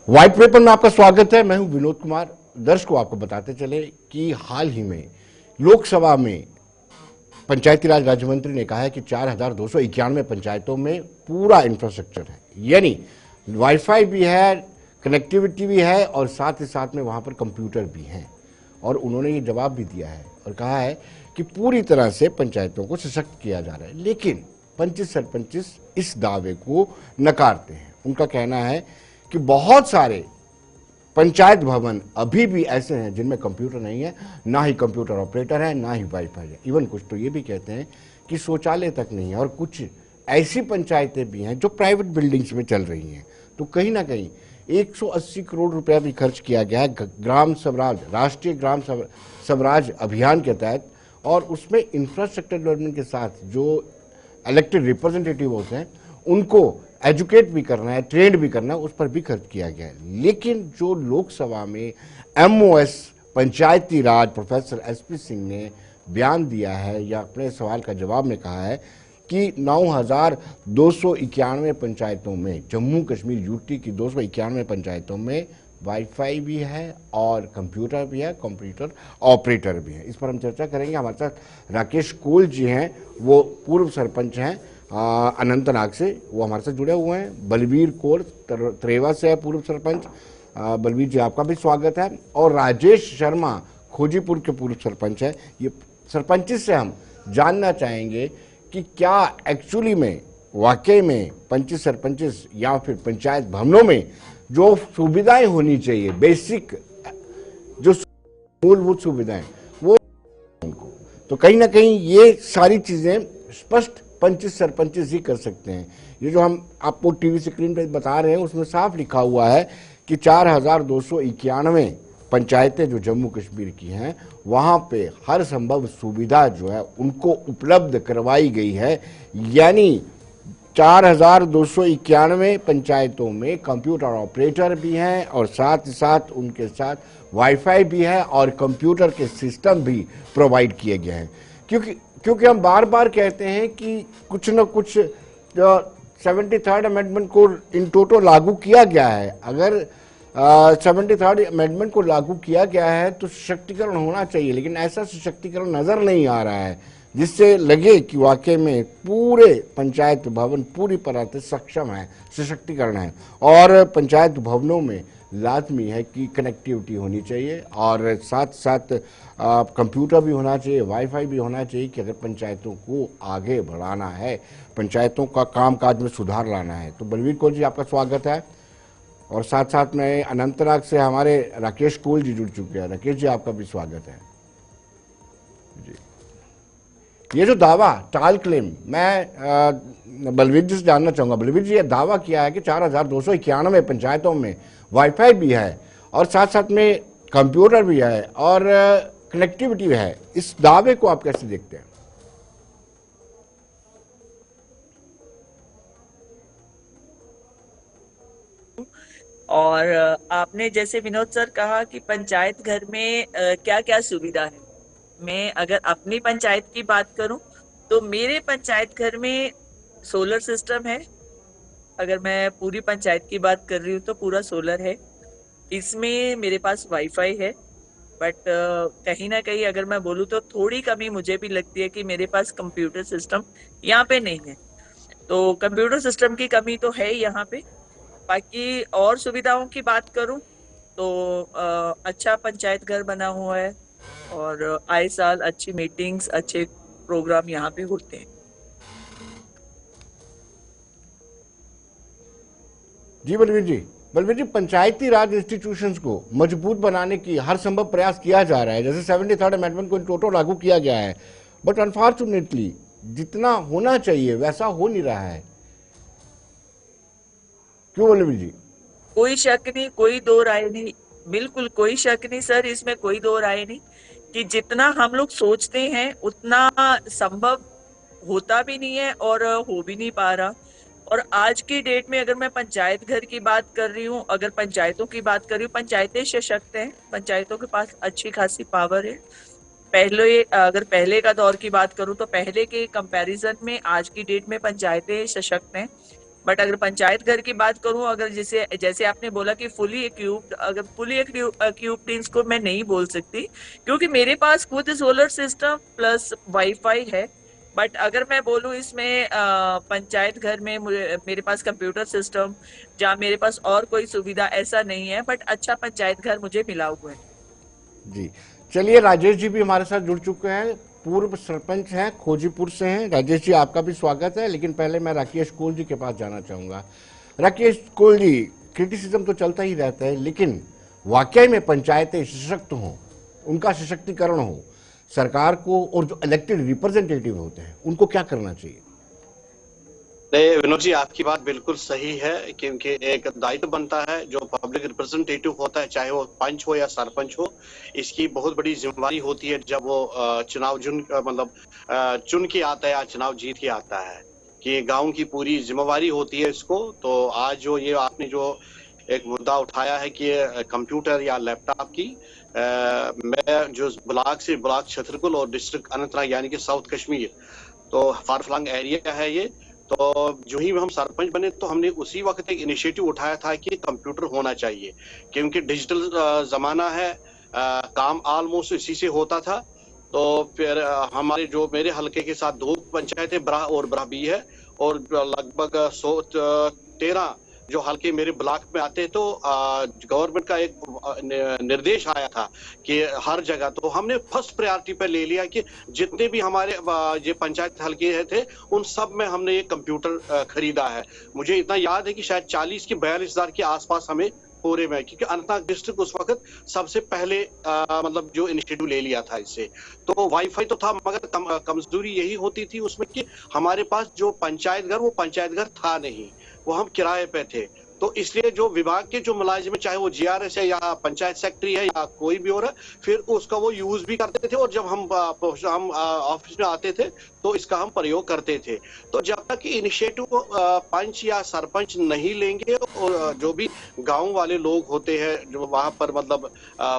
White paper में आपका स्वागत है। मैं हूं विनोद कुमार। दर्शकों, आपको बताते चले कि हाल ही में लोकसभा में पंचायती राज राज्य मंत्री ने कहा है कि 4,291 पंचायतों में पूरा इंफ्रास्ट्रक्चर है, यानी वाईफाई भी है, कनेक्टिविटी भी है और साथ ही साथ में वहां पर कंप्यूटर भी हैं। और उन्होंने ये जवाब भी दिया है और कहा है कि पूरी तरह से पंचायतों को सशक्त किया जा रहा है। लेकिन पंचिस सरपंचिस इस दावे को नकारते हैं। उनका कहना है कि बहुत सारे पंचायत भवन अभी भी ऐसे हैं जिनमें कंप्यूटर नहीं है, ना ही कंप्यूटर ऑपरेटर है, ना ही वाईफाई है। इवन कुछ तो ये भी कहते हैं कि शौचालय तक नहीं है। और कुछ ऐसी पंचायतें भी हैं जो प्राइवेट बिल्डिंग्स में चल रही हैं। तो कहीं ना कहीं 180 करोड़ रुपया भी खर्च किया गया है ग्राम स्वराज, राष्ट्रीय ग्राम स्वराज अभियान के तहत। और उसमें इंफ्रास्ट्रक्चर डेवलपमेंट के साथ जो इलेक्टेड रिप्रेजेंटेटिव होते हैं उनको एजुकेट भी करना है, ट्रेंड भी करना है, उस पर भी खर्च किया गया है। लेकिन जो लोकसभा में एमओएस पंचायती राज प्रोफेसर एसपी सिंह ने बयान दिया है या अपने सवाल का जवाब में कहा है कि 9,291 पंचायतों में, जम्मू कश्मीर यूटी की 291 पंचायतों में वाईफाई भी है और कंप्यूटर भी है, कंप्यूटर ऑपरेटर भी है। इस पर हम चर्चा करेंगे। हमारे साथ राकेश कोल जी हैं, वो पूर्व सरपंच हैं अनंतनाग से, वो हमारे साथ जुड़े हुए हैं। बलवीर कौर त्रेवा से है पूर्व सरपंच। बलवीर जी, आपका भी स्वागत है। और राजेश शर्मा खोजीपुर के पूर्व सरपंच है। ये सरपंचिस से हम जानना चाहेंगे कि क्या एक्चुअली में वाकई में पंचिस सरपंचिस या फिर पंचायत भवनों में जो सुविधाएं होनी चाहिए, बेसिक जो मूलभूत सुविधाएं, वो उनको, तो कहीं ना कहीं ये सारी चीजें स्पष्ट पंचिस सरपंचिस ही कर सकते हैं। ये जो हम आपको टीवी स्क्रीन पर बता रहे हैं उसमें साफ लिखा हुआ है कि 4,291 पंचायतें जो जम्मू कश्मीर की हैं वहां पे हर संभव सुविधा जो है उनको उपलब्ध करवाई गई है। यानी 4,291 पंचायतों में कंप्यूटर ऑपरेटर भी हैं और साथ ही साथ उनके साथ वाईफाई भी है और कंप्यूटर के सिस्टम भी प्रोवाइड किए गए हैं। क्योंकि हम बार बार कहते हैं कि कुछ न कुछ 73rd अमेंडमेंट को इन टोटो लागू किया गया है। अगर 73rd अमेंडमेंट को लागू किया गया है तो सशक्तिकरण होना चाहिए, लेकिन ऐसा सशक्तिकरण नजर नहीं आ रहा है जिससे लगे कि वाकई में पूरे पंचायत भवन पूरी तरह से सक्षम है, सशक्तिकरण है। और पंचायत भवनों में लाजमी है कि कनेक्टिविटी होनी चाहिए और साथ साथ कंप्यूटर भी होना चाहिए, वाईफाई भी होना चाहिए कि अगर पंचायतों को आगे बढ़ाना है, पंचायतों का कामकाज में सुधार लाना है। तो बलवीर कौर जी, आपका स्वागत है। और साथ साथ में अनंतनाग से हमारे राकेश कोल जी जुड़ चुके हैं। राकेश जी, आपका भी स्वागत है जी। ये जो दावा टाल क्लेम, मैं बलवीर जी से जानना चाहूंगा। बलवीर जी, ये दावा किया है कि 4,291 पंचायतों में वाईफाई भी है और साथ साथ में कंप्यूटर भी है और कनेक्टिविटी भी है। इस दावे को आप कैसे देखते हैं? और आपने जैसे विनोद सर कहा कि पंचायत घर में क्या क्या सुविधा है। मैं अगर अपनी पंचायत की बात करूं तो मेरे पंचायत घर में सोलर सिस्टम है। अगर मैं पूरी पंचायत की बात कर रही हूँ तो पूरा सोलर है। इसमें मेरे पास वाईफाई है, बट कहीं ना कहीं अगर मैं बोलूँ तो थोड़ी कमी मुझे भी लगती है कि मेरे पास कंप्यूटर सिस्टम यहाँ पे नहीं है। तो कंप्यूटर सिस्टम की कमी तो है यहाँ पे। बाकी और सुविधाओं की बात करूं तो अच्छा पंचायत घर बना हुआ है और आए साल अच्छी मीटिंग्स, अच्छे प्रोग्राम यहाँ पे होते हैं। जी बलवीर जी, पंचायती राज इंस्टीट्यूशंस को मजबूत बनाने की हर संभव प्रयास किया जा रहा है। जैसे 73rd अमेंडमेंट को इन टोटो लागू किया गया है, बट अनफॉर्चुनेटली जितना होना चाहिए वैसा हो नहीं रहा है। क्यों बलवीर जी? कोई शक नहीं, कोई दो राय नहीं, बिल्कुल कोई शक नहीं सर, इसमें कोई दो राय नहीं कि जितना हम लोग सोचते हैं उतना संभव होता भी नहीं है और हो भी नहीं पा रहा। और आज की डेट में अगर मैं पंचायत घर की बात कर रही हूँ, अगर पंचायतों की बात कर रही हूँ, पंचायतें सशक्त हैं, पंचायतों के पास अच्छी खासी पावर है। अगर पहले का दौर की बात करूं तो पहले के कंपैरिजन में आज की डेट में पंचायतें सशक्त हैं। बट अगर पंचायत घर की बात करूं, अगर जैसे जैसे आपने बोला कि फुली इक्विप्ड, अगर फुली इक्विप्ड इसको मैं नहीं बोल सकती, क्योंकि मेरे पास खुद सोलर सिस्टम प्लस वाईफाई है। बट अगर मैं बोलूं इसमें पंचायत घर में मेरे पास कंप्यूटर सिस्टम, जहाँ मेरे पास और कोई सुविधा ऐसा नहीं है, बट अच्छा पंचायत घर मुझे मिला हुआ है। जी, चलिए राजेश जी भी हमारे साथ जुड़ चुके हैं, पूर्व सरपंच हैं, खोजीपुर से हैं। राजेश जी आपका भी स्वागत है, लेकिन पहले मैं राकेश कोल जी के पास जाना चाहूँगा। राकेश कोल जी, क्रिटिसिज्म तो चलता ही रहता है, लेकिन वाकई में पंचायतें सशक्त हों, उनका सशक्तिकरण हो, सरकार को और जो इलेक्टेड रिप्रेजेंटेटिव होते हैं उनको क्या करना चाहिए? नहीं विनोद जी, आपकी बात बिल्कुल सही है, क्योंकि एक दायित्व बनता है जो पब्लिक रिप्रेजेंटेटिव होता है, चाहे वो पंच हो या सरपंच हो, इसकी बहुत बड़ी जिम्मेवारी होती है जब वो चुन के आता है या चुनाव जीत के आता है, कि गांव की पूरी जिम्मेवारी होती है इसको। तो आज जो ये आपने जो एक मुद्दा उठाया है कि कंप्यूटर या लैपटॉप की, मैं जो ब्लॉक से ब्लॉक छतरपुर और डिस्ट्रिक्ट अनंतनाग यानी कि साउथ कश्मीर, तो फार फ्लंग एरिया है ये। तो जो ही हम सरपंच बने तो हमने उसी वक्त एक इनिशिएटिव उठाया था कि कंप्यूटर होना चाहिए, क्योंकि डिजिटल जमाना है, काम ऑलमोस्ट इसी से होता था। तो फिर हमारे जो मेरे हलके के साथ 2 पंचायतें ब्रा और ब्रा बी है, और लगभग 113 जो हल्के मेरे ब्लॉक में आते हैं, तो गवर्नमेंट का एक निर्देश आया था कि हर जगह, तो हमने फर्स्ट प्रायोरिटी पे ले लिया कि जितने भी हमारे ये पंचायत हल्के थे उन सब में हमने ये कंप्यूटर खरीदा है। मुझे इतना याद है कि शायद 40 की 42,000 के आसपास हमें पूरे में, क्योंकि अनंतनाग डिस्ट्रिक्ट उस वक्त सबसे पहले मतलब जो इनिशिएटिव ले लिया था इससे। तो वाईफाई तो था, मगर कमजोरी यही होती थी उसमें कि हमारे पास जो पंचायत घर, वो पंचायत घर था नहीं, वो हम किराए पे थे। तो इसलिए जो विभाग के जो मुलाजिम, चाहे वो जीआरएस है या पंचायत सेक्रेटरी है या कोई भी और है, फिर उसका वो यूज भी करते थे, और जब हम ऑफिस में आते थे तो इसका हम प्रयोग करते थे। तो जब तक इनिशिएटिव पंच या सरपंच नहीं लेंगे, और जो भी गांव वाले लोग होते हैं, जो वहां पर मतलब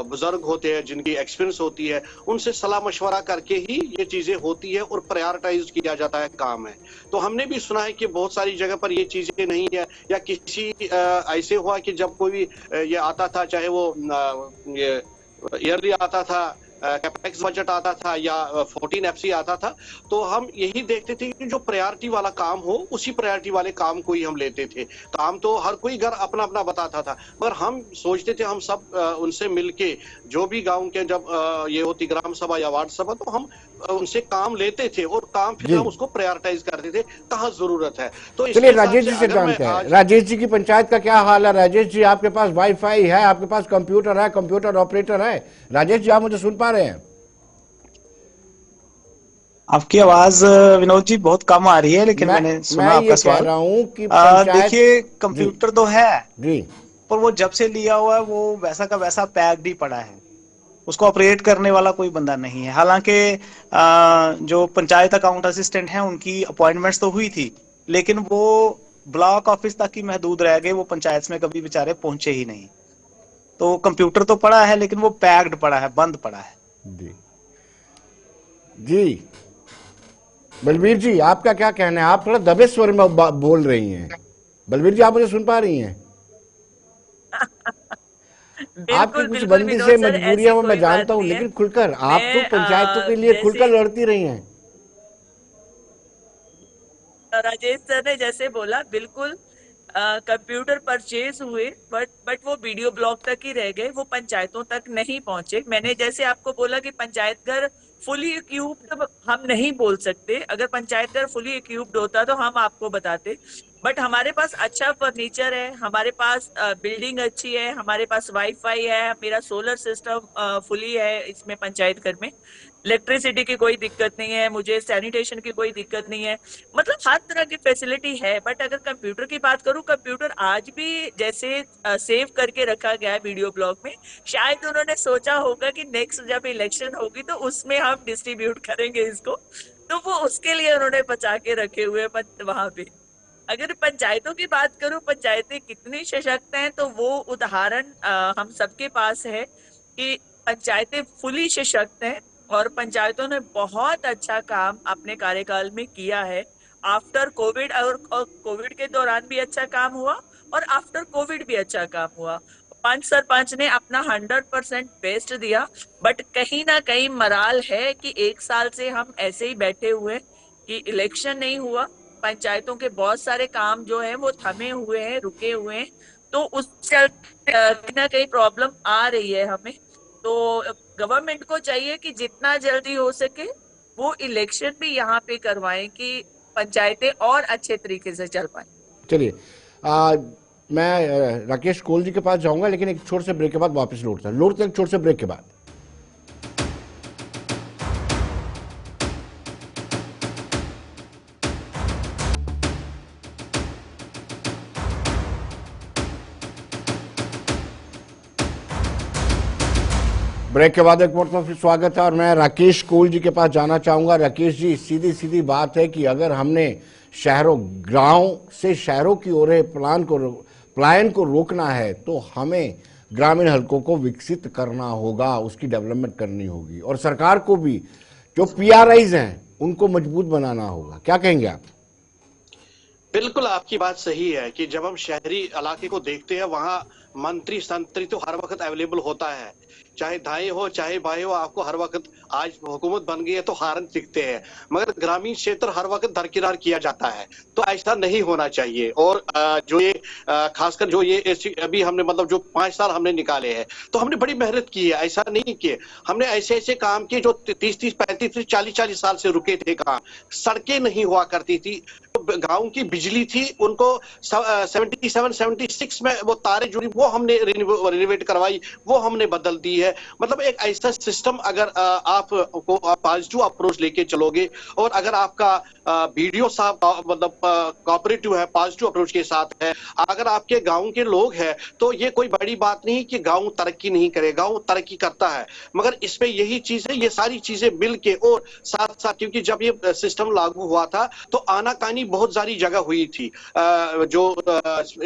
बुजुर्ग होते हैं जिनकी एक्सपीरियंस होती है, उनसे सलाह मशवरा करके ही ये चीजें होती है और प्रायोरिटाइज किया जाता है काम है। तो हमने भी सुना है कि बहुत सारी जगह पर ये चीजें नहीं है, या किसी ऐसे हुआ कि जब कोई भी ये आता था, चाहे वो ये ईयरली आता था, कैपेक्स बजट आता था या 14 एफसी आता था, तो हम यही देखते थे कि जो प्रायोरिटी वाला काम हो उसी प्रायोरिटी वाले काम को ही हम लेते थे। काम तो हर कोई घर अपना अपना बताता था, मगर हम सोचते थे हम सब उनसे मिलके, जो भी गांव के जब ये होती ग्राम सभा या वार्ड सभा, तो हम उनसे काम लेते थे और काम फिर जी, हम उसको प्रायोरिटाइज करते थे, कहाँ जरूरत है। तो इसके चलिए हिसाब राजेश से जी से अगर मैं जानते हैं, आज राजेश जी की पंचायत का क्या हाल है? राजेश जी, आपके पास वाईफाई है, आपके पास कंप्यूटर है, कंप्यूटर ऑपरेटर है? राजेश जी, आप मुझे सुन पा रहे हैं? आपकी आवाज विनोद जी बहुत कम आ रही है, लेकिन मैंने सुना मैं ये आपका कह सवाल। रहा हूं कि पंचायत। देखिए, जी, कंप्यूटर तो है, जी, पर वो जब से लिया हुआ है वो वैसा का वैसा पैक्ड ही पड़ा है। उसको ऑपरेट करने वाला कोई बंदा नहीं है। हालांकि जो पंचायत अकाउंट असिस्टेंट हैं उनकी अपॉइंटमेंट्स तो हुई थी, लेकिन वो ब्लॉक ऑफिस तक ही महदूद रह गए, वो पंचायत में कभी बेचारे पहुंचे ही नहीं। तो कंप्यूटर तो पड़ा है, लेकिन वो पैक्ड पड़ा है, बंद पड़ा है। जी, जी, बलबीर जी, आपका क्या कहना है? आप थोड़ा दबे स्वर में बोल रही हैं। बलबीर जी, आप मुझे सुन पा रही हैं? आपकी बिल्कुल कुछ बिल्कुल बंदिशें विनोद सर, मजबूरियां ऐसी वो मैं कोई बात जानता हूं, नहीं है। लेकिन खुलकर आप तो मैं पंचायतों के लिए खुलकर जैसे लड़ती रही हैं। राजेश सर ने जैसे बोला, बिल्कुल कंप्यूटर परचेज हुए, बट वो वीडियो ब्लॉग तक ही रह गए, वो पंचायतों तक नहीं पहुंचे। मैंने जैसे आपको बोला कि पंचायत घर फुली इक्विप्ड हम नहीं बोल सकते, अगर पंचायत घर फुली इक्विप्ड होता तो हम आपको बताते। बट हमारे पास अच्छा फर्नीचर है, हमारे पास बिल्डिंग अच्छी है, हमारे पास वाईफाई है, मेरा सोलर सिस्टम फुली है इसमें पंचायत घर में। इलेक्ट्रिसिटी की कोई दिक्कत नहीं है, मुझे सैनिटेशन की कोई दिक्कत नहीं है, मतलब हर तरह की फैसिलिटी है। बट अगर कंप्यूटर की बात करूं, कंप्यूटर आज भी जैसे सेव करके रखा गया है वीडियो ब्लॉग में, शायद उन्होंने सोचा होगा कि नेक्स्ट जब इलेक्शन होगी तो उसमें हम डिस्ट्रीब्यूट करेंगे इसको, तो वो उसके लिए उन्होंने बचा के रखे हुए वहां पे। अगर पंचायतों की बात करूं, पंचायतें कितनी सशक्त हैं, तो वो उदाहरण हम सबके पास है कि पंचायतें फुली सशक्त हैं, और पंचायतों ने बहुत अच्छा काम अपने कार्यकाल में किया है। आफ्टर कोविड और कोविड के दौरान भी अच्छा काम हुआ और आफ्टर कोविड भी अच्छा काम हुआ। पंच सरपंच ने अपना 100% बेस्ट दिया, बट कहीं ना कहीं मराल है कि 1 साल से हम ऐसे ही बैठे हुए हैं कि इलेक्शन नहीं हुआ, पंचायतों के बहुत सारे काम जो है वो थमे हुए हैं, रुके हुए हैं। तो उस चलते कहीं ना कहीं प्रॉब्लम आ रही है हमें। तो गवर्नमेंट को चाहिए कि जितना जल्दी हो सके वो इलेक्शन भी यहाँ पे करवाएं कि पंचायतें और अच्छे तरीके से चल पाए। चलिए, मैं राकेश कोल जी के पास जाऊंगा, लेकिन एक छोटे से ब्रेक के बाद वापस लौटते हैं एक छोटे से ब्रेक के बाद। ब्रेक के बाद एक बार फिर स्वागत है और मैं राकेश कोल जी के पास जाना चाहूंगा। राकेश जी, सीधी सीधी बात है कि अगर हमने शहरों गांव से शहरों की ओर पलायन को रोकना है तो हमें ग्रामीण हलकों को विकसित करना होगा, उसकी डेवलपमेंट करनी होगी और सरकार को भी जो पीआरआईज हैं उनको मजबूत बनाना होगा। क्या कहेंगे आप? बिल्कुल आपकी बात सही है कि जब हम शहरी इलाके को देखते हैं वहां मंत्री संतरी तो हर वक्त अवेलेबल होता है, चाहे दाएं हो चाहे बाएं हो, आपको हर वक्त आज हुकूमत बन गई है तो हारन दिखते हैं, मगर ग्रामीण क्षेत्र हर वक्त दरकिनार किया जाता है। तो ऐसा नहीं होना चाहिए। और जो ये खासकर जो ये अभी हमने मतलब जो 5 साल हमने निकाले हैं तो हमने बड़ी मेहनत की है, ऐसा नहीं किए। हमने ऐसे ऐसे काम किए जो 30-30, 35, 40-40 साल से रुके थे काम। सड़कें नहीं हुआ करती थी, गांव की बिजली थी, उनको 77-76 में वो तारे जुड़ी, वो हमने रिनोवेट करवाई, वो हमने बदल दी है। मतलब एक ऐसा सिस्टम अगर आप पॉजिटिव अप्रोच लेके चलोगे और अगर आपका बीडीओ साहब मतलब कोऑपरेटिव है, पॉजिटिव अप्रोच के साथ है, अगर आपके गांव के लोग हैं, तो ये कोई बड़ी बात नहीं कि गांव तरक्की नहीं करे, गांव तरक्की करता है। मगर इसमें यही चीज है, ये सारी चीजें मिल के और साथ साथ, क्योंकि जब ये सिस्टम लागू हुआ था तो आनाकानी बहुत सारी जगह हुई थी। जो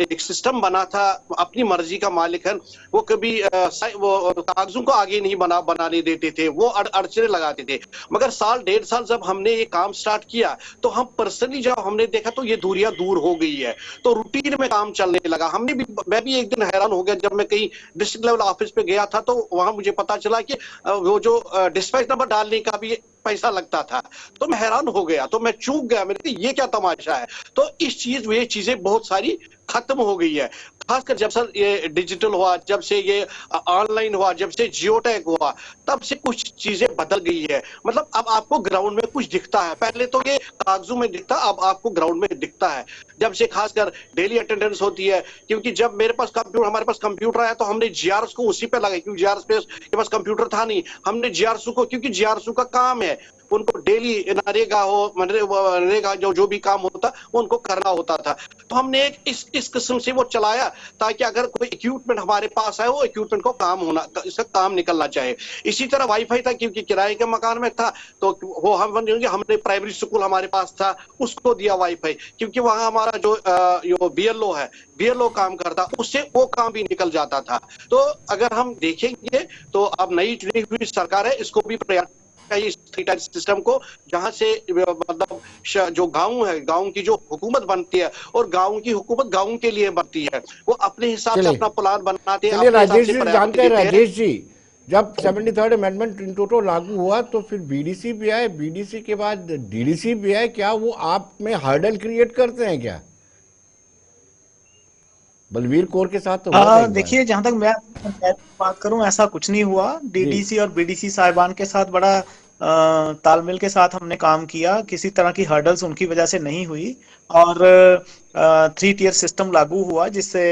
एक सिस्टम बना था, अपनी मर्जी का मालिक है, वो कभी वो कागजों को आगे नहीं बनाने देते थे, वो अड़चने लगाते थे। मगर साल 1.5 साल जब हमने ये काम स्टार्ट किया तो हम पर्सनली जब हमने देखा तो ये दूरियां दूर हो गई है, तो रूटीन में काम चलने लगा। मैं भी एक दिन हैरान हो गया जब मैं कहीं डिस्ट्रिक्ट लेवल ऑफिस पे गया था तो वहां मुझे पता चला कि वो जो डिस्पैच नंबर डालने का भी पैसा लगता था। तो मैं हैरान हो गया, तो मैं चूक गया, मैंने कहा ये क्या तमाशा है। तो ये चीजें बहुत सारी खत्म हो गई है। खासकर जब सर ये डिजिटल हुआ, जब से ये ऑनलाइन हुआ, जब से जियो टैग हुआ, तब से कुछ चीजें बदल गई है। मतलब अब आपको ग्राउंड में कुछ दिखता है, पहले तो ये कागजों में दिखता, अब आपको ग्राउंड में दिखता है। जब से खासकर डेली अटेंडेंस होती है, क्योंकि जब हमारे पास कंप्यूटर आया तो हमने जीआरएस को उसी पे लगाया, क्योंकि जीआरएस के पास कंप्यूटर था नहीं, हमने जीआरएस को, क्योंकि जीआरएस का काम है उनको डेली नरेगा जो भी काम होता उनको करना होता था। तो हमने एक इस किस्म से वो चलाया ताकि अगर कोई इक्विपमेंट हमारे पास है, वो इक्विपमेंट को इसका काम निकलना चाहे। इसी तरह वाईफाई था, क्योंकि किराए के मकान में था तो वो हमने प्राइमरी स्कूल हमारे पास था, उसको दिया वाईफाई, क्योंकि वहां हमारा जो बीएलओ है, बीएलओ काम करता, उससे वो काम भी निकल जाता था। तो अगर हम देखेंगे तो अब नई चुनी हुई सरकार है, इसको भी प्रयास सिस्टम को, जहां से मतलब जो गांव है, गांव की जो हुकूमत बनती है और गांव की हुकूमत गांव के लिए बनती है, वो अपने हिसाब से अपना प्लान बनाते हैं। राजेश जी जानते हैं, राजेश जी जब 73rd अमेंडमेंट इन टोटो लागू हुआ तो फिर बीडीसी भी आए, बीडीसी के बाद डीडीसी भी आए, क्या वो आप में हर्डल क्रिएट करते हैं क्या? बलवीर कौर के साथ तो देखिए, जहां तक मैं बात करूं ऐसा कुछ नहीं हुआ। डीडीसी और बीडीसी साहिबान के साथ बड़ा तालमेल के साथ हमने काम किया, किसी तरह की हर्डल्स उनकी वजह से नहीं हुई और 3 टियर सिस्टम लागू हुआ, जिससे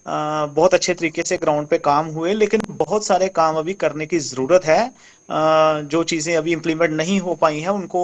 बहुत अच्छे तरीके से ग्राउंड पे काम हुए। लेकिन बहुत सारे काम अभी करने की जरूरत है। जो चीजें अभी इम्प्लीमेंट नहीं हो पाई हैं उनको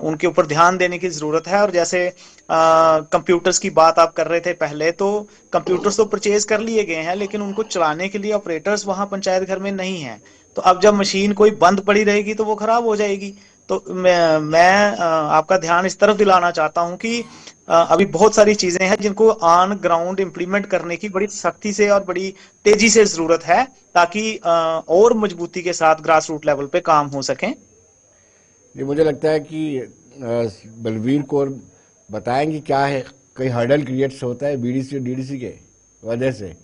उनके ऊपर ध्यान देने की जरूरत है। और जैसे कंप्यूटर्स की बात आप कर रहे थे पहले, तो कंप्यूटर्स तो परचेज कर लिए गए हैं, लेकिन उनको चलाने के लिए ऑपरेटर्स वहां पंचायत घर में नहीं है। तो अब जब मशीन कोई बंद पड़ी रहेगी तो वो खराब हो जाएगी। तो मैं आपका ध्यान इस तरफ दिलाना चाहता हूं कि अभी बहुत सारी चीजें हैं जिनको ऑन ग्राउंड इम्प्लीमेंट करने की बड़ी सख्ती से और बड़ी तेजी से जरूरत है, ताकि और मजबूती के साथ ग्रास रूट लेवल पे काम हो सके। मुझे लगता है कि बलवीर कौर बताएंगे क्या है, कई हर्डल क्रिएट्स होता है बीडीसी और डीडीसी के वजह से।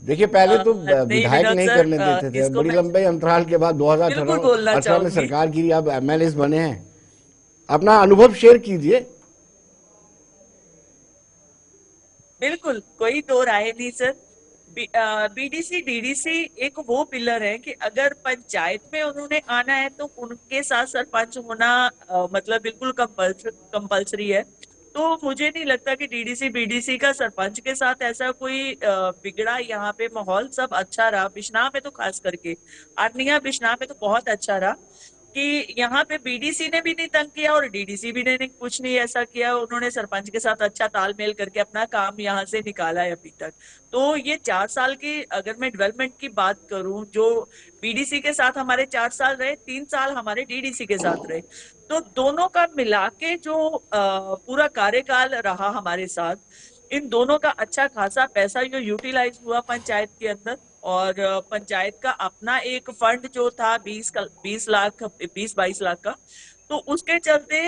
देखिए पहले तो नहीं विधायक विनोद नहीं सर, करने देते थे, इसको बड़ी मैं लंबे अंतराल के बाद बिल्कुल बोलना 2018 में चाहूंगी। सरकार गिरी, अब एमएलए बने हैं। अपना अनुभव शेयर कीजिए। बिल्कुल, कोई दो राय नहीं सर। बीडीसी डीडीसी एक वो पिलर है कि अगर पंचायत में उन्होंने आना है तो उनके साथ सरपंच होना मतलब बिल्कुल कंपल्सरी है। तो मुझे नहीं लगता कि डीडीसी बीडीसी का सरपंच के साथ ऐसा कोई बिगड़ा यहाँ पे माहौल। सब अच्छा रहा, बिश्नाह में तो खास करके, आर्निया बिश्नाह में तो बहुत अच्छा रहा कि यहाँ पे बीडीसी ने भी नहीं तंग किया और डीडीसी भी ने कुछ नहीं ऐसा किया। उन्होंने सरपंच के साथ अच्छा तालमेल करके अपना काम यहाँ से निकाला है अभी तक। तो ये 4 साल की अगर मैं डेवलपमेंट की बात करूं, जो बीडीसी के साथ हमारे 4 साल रहे, 3 साल हमारे डीडीसी के साथ रहे, तो दोनों का मिला के जो पूरा कार्यकाल रहा हमारे साथ, इन दोनों का अच्छा खासा पैसा जो यूटिलाइज हुआ पंचायत के अंदर। और पंचायत का अपना एक फंड जो था 20-22 लाख का, तो उसके चलते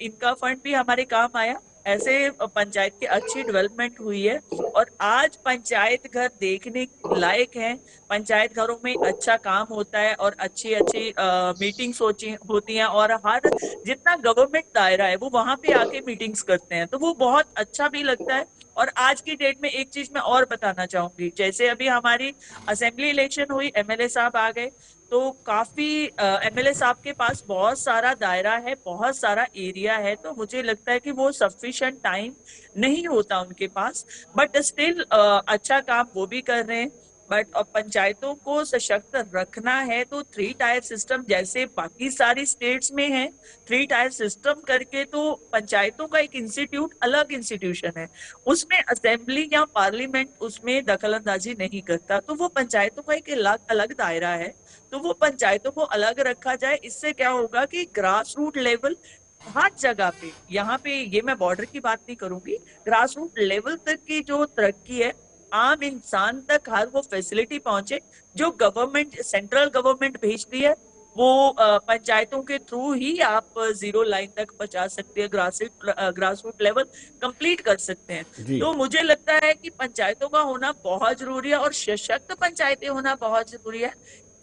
इनका फंड भी हमारे काम आया। ऐसे पंचायत की अच्छी डेवलपमेंट हुई है और आज पंचायत घर देखने लायक है। पंचायत घरों में अच्छा काम होता है और अच्छी अच्छी मीटिंग्स होती हैं, और हर जितना गवर्नमेंट दायरा है वो वहां पे आके मीटिंग्स करते हैं, तो वो बहुत अच्छा भी लगता है। और आज की डेट में एक चीज मैं और बताना चाहूंगी, जैसे अभी हमारी असेंबली इलेक्शन हुई, एमएलए साहब आ गए, तो काफी एमएलए साहब के पास बहुत सारा दायरा है, बहुत सारा एरिया है, तो मुझे लगता है कि वो सफिशिएंट टाइम नहीं होता उनके पास, बट स्टिल अच्छा काम वो भी कर रहे हैं। बट पंचायतों को सशक्त रखना है तो 3 टायर सिस्टम जैसे बाकी सारी स्टेट्स में है, 3 टायर सिस्टम करके तो पंचायतों का एक इंस्टीट्यूट अलग इंस्टीट्यूशन है, उसमें असेंबली या पार्लियामेंट उसमें दखल अंदाजी नहीं करता, तो वो पंचायतों का एक अलग अलग दायरा है। तो वो पंचायतों को अलग रखा जाए, इससे क्या होगा कि ग्रास रूट लेवल हर जगह पे, यहाँ पे ये मैं बॉर्डर की बात नहीं करूंगी, ग्रास रूट लेवल तक की जो तरक्की है, आम इंसान तक हर वो फैसिलिटी पहुंचे जो गवर्नमेंट, सेंट्रल गवर्नमेंट भेजती है, वो पंचायतों के थ्रू ही आप 0 लाइन तक पहुंचा सकते हैं, ग्रास रूट लेवल कंप्लीट कर सकते हैं। जी तो मुझे लगता है कि पंचायतों का होना बहुत जरूरी है और सशक्त पंचायतें होना बहुत जरूरी है।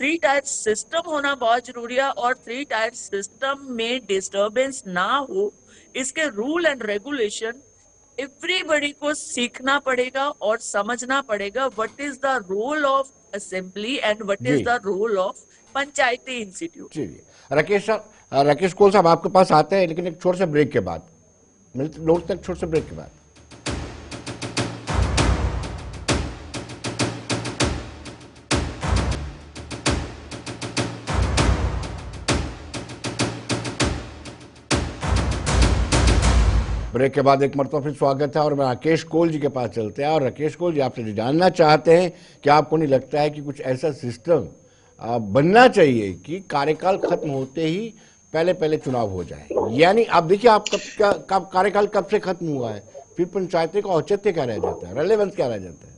3 टायर सिस्टम होना बहुत जरूरी है, और 3 टायर सिस्टम में डिस्टरबेंस ना हो, इसके रूल एंड रेगुलेशन एवरीबडी को सीखना पड़ेगा और समझना पड़ेगा what is the role of assembly and what जी is the role of panchayati institute. जी जी। राकेश साहब, राकेश कोल साहब आपके पास आते हैं, लेकिन एक छोटे से ब्रेक के बाद मिलते, लौटते हैं छोटे से ब्रेक के बाद। ब्रेक के बाद एक मरतबा फिर स्वागत है और मैं राकेश कोल जी के पास चलते हैं। और राकेश कोल जी, आपसे जानना चाहते हैं कि आपको नहीं लगता है कि कुछ ऐसा सिस्टम बनना चाहिए कि कार्यकाल खत्म होते ही पहले पहले चुनाव हो जाए? यानी आप देखिए, आप कब कार्यकाल कब से खत्म हुआ है, फिर पंचायती का औचित्य क्या रह जाता है, रेलेवेंस क्या रह जाता है?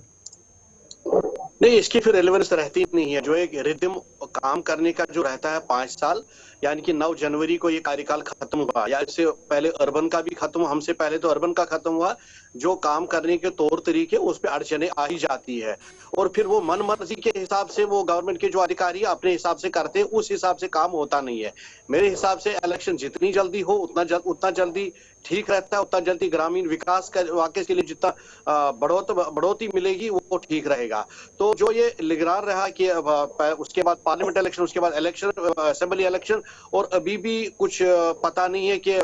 नहीं, इसकी फिर रेलेवेंस रहती नहीं है। जो एक रिदम काम करने का जो रहता है 5 साल, यानी कि 9 जनवरी को ये कार्यकाल खत्म हुआ, या इससे पहले अर्बन का भी खत्म, हमसे पहले तो अर्बन का खत्म हुआ। जो काम करने के तौर तरीके, उस पर अड़चने आ ही जाती है, और फिर वो मन मर्जी के हिसाब से वो गवर्नमेंट के जो अधिकारी अपने हिसाब से करते हैं, उस हिसाब से काम होता नहीं है। मेरे हिसाब से इलेक्शन जितनी जल्दी हो उतना जल्दी ठीक रहता है, उतना जल्दी ग्रामीण विकास का वाकई के लिए जितना बढ़ोतरी मिलेगी वो ठीक रहेगा। तो जो ये निगरान रहा कि उसके बाद पार्लियामेंट इलेक्शन, उसके बाद इलेक्शन, असेंबली इलेक्शन, और अभी भी कुछ पता नहीं है कि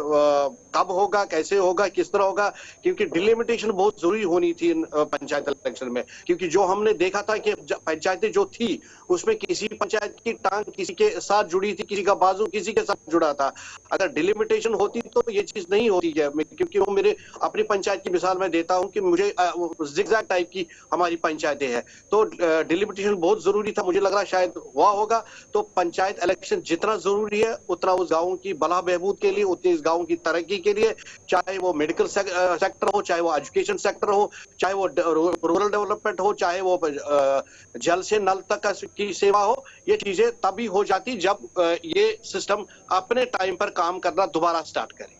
कब होगा, कैसे होगा, किस तरह होगा, क्योंकि डिलिमिटेशन बहुत जरूरी होनी थी पंचायत इलेक्शन में। क्योंकि जो हमने देखा था कि पंचायतें जो थी उसमें किसी पंचायत की टांग किसी के साथ जुड़ी थी, किसी का बाजू किसी के साथ जुड़ा था। अगर डिलिमिटेशन होती तो ये चीज नहीं होती है, क्योंकि वो मेरे अपनी पंचायत की मिसाल मैं देता हूं कि मुझे जिगजैग टाइप की हमारी पंचायतें हैं, तो डिलिमिटेशन बहुत जरूरी था। मुझे लग रहा है शायद हुआ होगा। तो पंचायत इलेक्शन जितना जरूरी है उतना उस गांव की भला बहबूद के लिए, उतनी इस गांव की तरक्की के लिए, चाहे वो मेडिकल सेक्टर हो, चाहे वो एजुकेशन सेक्टर हो, चाहे वो रूरल डेवलपमेंट हो, चाहे वो जल से नल तक की सेवा हो, ये चीजें तभी हो जाती जब ये सिस्टम अपने टाइम पर काम करना दोबारा स्टार्ट करे।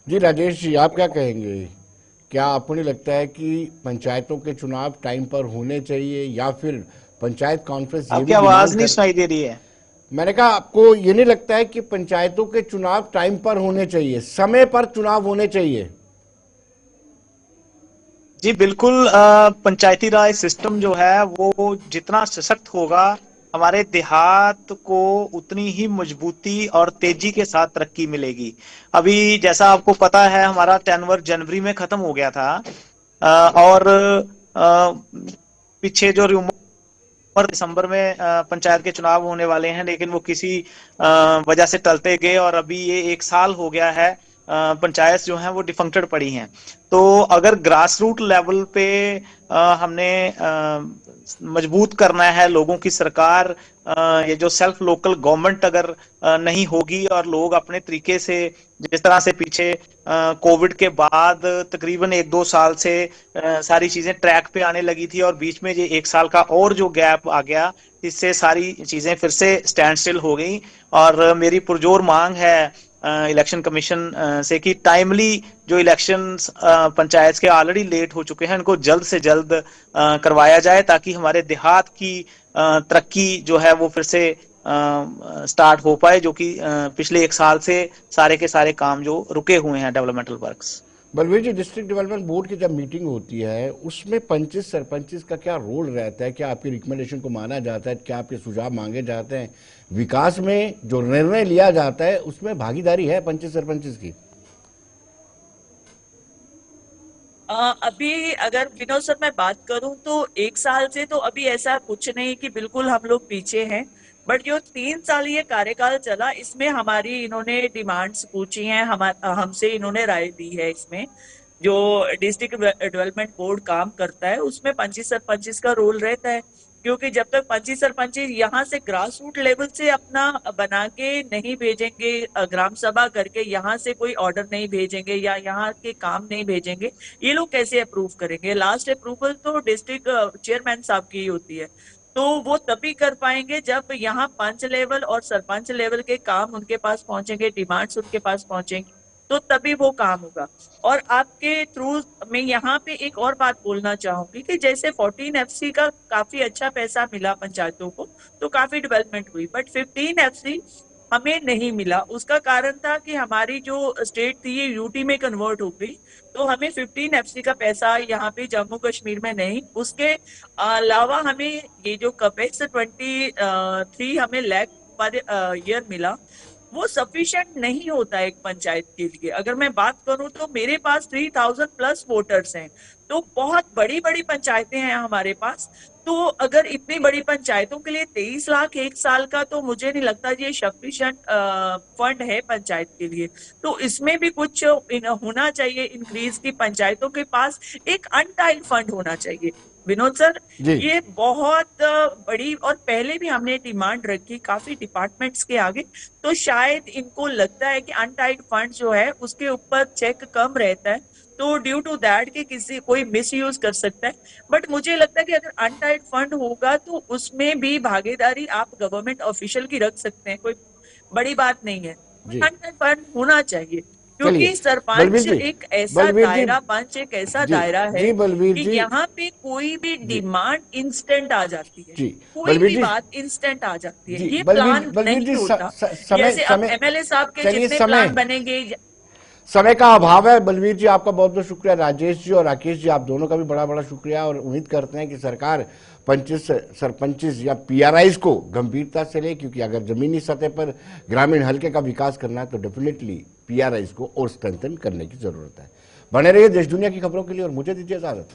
जी राजेश जी, आप क्या कहेंगे? क्या आपको नहीं लगता है कि पंचायतों के चुनाव टाइम पर होने चाहिए, या फिर पंचायत कॉन्फ्रेंस ये आपकी भी डिमांड आवाज नहीं कर, सुनाई दे रही है। मैंने कहा आपको ये नहीं लगता है कि पंचायतों के चुनाव टाइम पर होने चाहिए, समय पर चुनाव होने चाहिए? जी बिल्कुल, पंचायती राज सिस्टम जो है वो जितना सशक्त होगा, हमारे देहात को उतनी ही मजबूती और तेजी के साथ तरक्की मिलेगी। अभी जैसा आपको पता है, हमारा टेनवर जनवरी में खत्म हो गया था, और पीछे जो रूमर दिसंबर में पंचायत के चुनाव होने वाले हैं, लेकिन वो किसी वजह से टलते गए और अभी ये 1 साल हो गया है। पंचायत जो है वो डिफंक्टेड पड़ी हैं। तो अगर ग्रास रूट लेवल पे हमने मजबूत करना है लोगों की सरकार, ये जो सेल्फ लोकल गवर्नमेंट अगर नहीं होगी और लोग अपने तरीके से, जिस तरह से पीछे कोविड के बाद तकरीबन 1-2 साल से सारी चीजें ट्रैक पे आने लगी थी, और बीच में ये 1 साल का और जो गैप आ गया, इससे सारी चीजें फिर से स्टैंड स्टिल हो गई। और मेरी पुरजोर मांग है इलेक्शन कमीशन से कि टाइमली जो इलेक्शन पंचायत के ऑलरेडी लेट हो चुके हैं, उनको जल्द से जल्द करवाया जाए, ताकि हमारे देहात की तरक्की जो है वो फिर से स्टार्ट हो पाए, जो कि पिछले 1 साल से सारे के सारे काम जो रुके हुए हैं, डेवलपमेंटल वर्क्स। बलवीर जी, डिस्ट्रिक्ट डेवलपमेंट बोर्ड की जब मीटिंग होती है उसमें पंचिस सरपंचिस का क्या रोल रहता है? क्या आपकी रिकमेंडेशन को माना जाता है? क्या आपके सुझाव मांगे जाते हैं? विकास में जो निर्णय लिया जाता है उसमें भागीदारी है पंचिस सरपंचिस की? अभी अगर विनोद सर मैं बात करूं तो 1 साल से तो अभी ऐसा कुछ नहीं कि बिल्कुल हम लोग पीछे हैं। बट जो 3 साल ये कार्यकाल चला, इसमें हमारी इन्होंने डिमांड्स पूछी हैं, हमसे इन्होंने राय दी है। इसमें जो डिस्ट्रिक्ट डेवलपमेंट बोर्ड काम करता है उसमें पंचिस सरपंचिस का रोल रहता है, क्योंकि जब तक पंचिस सरपंचिस यहाँ से ग्रास रूट लेवल से अपना बना के नहीं भेजेंगे, ग्राम सभा करके यहाँ से कोई ऑर्डर नहीं भेजेंगे या यहाँ के काम नहीं भेजेंगे, ये लोग कैसे अप्रूव करेंगे? लास्ट अप्रूवल तो डिस्ट्रिक्ट चेयरमैन साहब की ही होती है। तो वो तभी कर पाएंगे जब यहाँ पंच लेवल और सरपंच लेवल के काम उनके पास पहुंचेंगे, डिमांड्स उनके पास पहुंचेंगी, तो तभी वो काम होगा। और आपके थ्रू मैं यहाँ पे एक और बात बोलना चाहूंगी कि जैसे 14FC का काफी अच्छा पैसा मिला पंचायतों को, तो काफी डेवलपमेंट हुई, बट 15FC हमें नहीं मिला। उसका कारण था कि हमारी जो स्टेट थी ये UT में कन्वर्ट हो गई, तो हमें 15FC का पैसा यहाँ पे जम्मू कश्मीर में नहीं। उसके अलावा हमें ये जो कपेक्स 23 हमें लाख पर ईयर मिला, वो सफिशिएंट नहीं होता है एक पंचायत के लिए। अगर मैं बात करूं तो मेरे पास 3000 प्लस वोटर्स हैं, तो बहुत बड़ी बड़ी पंचायतें हैं हमारे पास। तो अगर इतनी बड़ी पंचायतों के लिए 23 लाख 1 साल का, तो मुझे नहीं लगता ये सफिशिएंट फंड है पंचायत के लिए। तो इसमें भी कुछ होना चाहिए इंक्रीज, की पंचायतों के पास एक अनटाइड फंड होना चाहिए। विनोद सर, जी ये बहुत बड़ी, और पहले भी हमने डिमांड रखी काफी डिपार्टमेंट्स के आगे, तो शायद इनको लगता है कि अनटाइड फंड जो है उसके ऊपर चेक कम रहता है, तो ड्यू टू दैट कि किसी कोई मिस यूज कर सकता है। बट मुझे लगता है कि अगर अनटाइड फंड होगा तो उसमें भी भागीदारी आप गवर्नमेंट ऑफिशियल की रख सकते हैं, कोई बड़ी बात नहीं है। जी, अनटाइड फंड होना चाहिए, चलिए क्योंकि सरपंच बलवीर जी, एक ऐसा बलवीर जी, दायरा, पंच एक ऐसा जी दायरा है जी बलवीर कि जी, यहाँ पे कोई भी जी डिमांड इंस्टेंट आ जाती है, जी कोई बलवीर भी जी, बात इंस्टेंट आ जाती है, जी ये बलवीर प्लान बलवीर जी, नहीं होता। समय जैसे अब समय, MLA साहब के चलिए जितने समय, प्लान बनेंगे। समय का अभाव है। बलवीर जी, आपका बहुत बहुत शुक्रिया। राजेश जी और राकेश जी, आप दोनों का भी बड़ा बड़ा शुक्रिया, और उम्मीद करते हैं कि सरकार पंचिस सरपंचिस या PRIs को गंभीरता से ले, क्योंकि अगर जमीनी सतह पर ग्रामीण हल्के का विकास करना है तो डेफिनेटली PRIs को और स्ट्रेंथन करने की जरूरत है। बने रहिए देश दुनिया की खबरों के लिए और मुझे दीजिए इजाजत।